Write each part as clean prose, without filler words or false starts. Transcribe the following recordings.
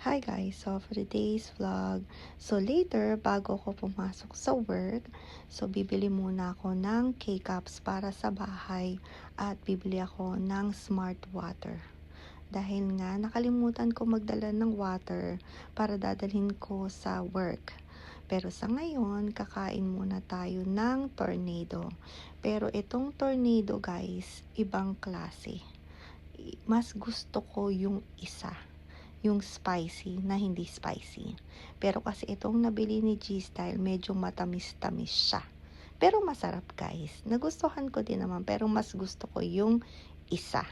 Hi guys, so for today's vlog, so later bago ko pumasok sa work, so bibili muna ako ng K-Cups para sa bahay at bibili ako ng smart water. Dahil nga nakalimutan ko magdala ng water para dadalhin ko sa work. Pero sa ngayon, kakain muna tayo ng tornado. Pero itong tornado guys, ibang klase. Mas gusto ko yung isa, yung spicy na hindi spicy. Pero kasi itong nabili ni G-Style, medyo matamis-tamis siya. Pero masarap guys. Nagustuhan ko din naman, pero mas gusto ko yung isa.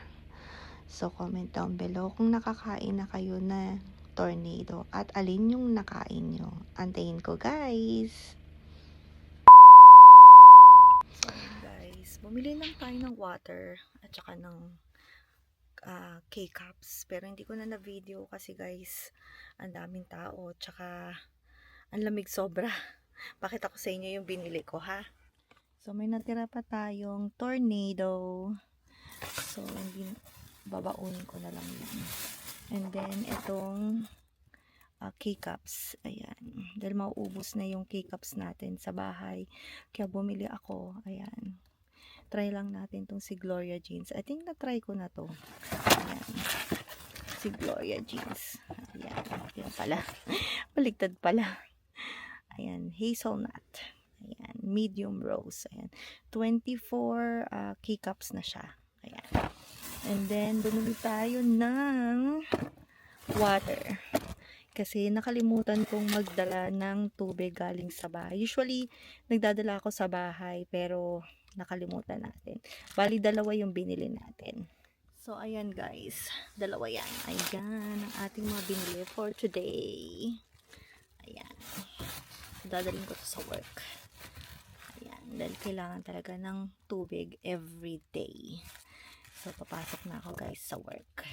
So comment down below kung nakakain na kayo na tornado at alin yung nakain nyo. Antayin ko guys. So guys, bumili lang tayo ng water at saka ng K-Cups, pero hindi ko na video kasi guys, ang daming tao, tsaka ang lamig sobra. Pakita ko sa inyo yung binili ko ha. So may natira pa tayong tornado, so hindi, babaunin ko na lang yan. And then itong K-Cups, ayan, dahil mauubos na yung K-Cups natin sa bahay, kaya bumili ako. Ayan, try lang natin tong si Gloria Jeans. I think na-try ko na to. Ayan, si Gloria Jeans. Ayan, yun pala. Baligtad pala. Ayan, hazelnut. Ayan, medium rose. Ayan, 24 K-Cups na siya. Ayan. And then, bumili tayo ng water. Kasi nakalimutan kong magdala ng tubig galing sa bahay. Usually, nagdadala ako sa bahay, pero nakalimutan natin. Bali, dalawa yung binili natin. So, ayan guys. Dalawa yan. Ayan, ang ating mga binili for today. Ayan. Dadalhin ko to sa work. Ayan, dahil kailangan talaga ng tubig every day. So, papasok na ako guys sa work.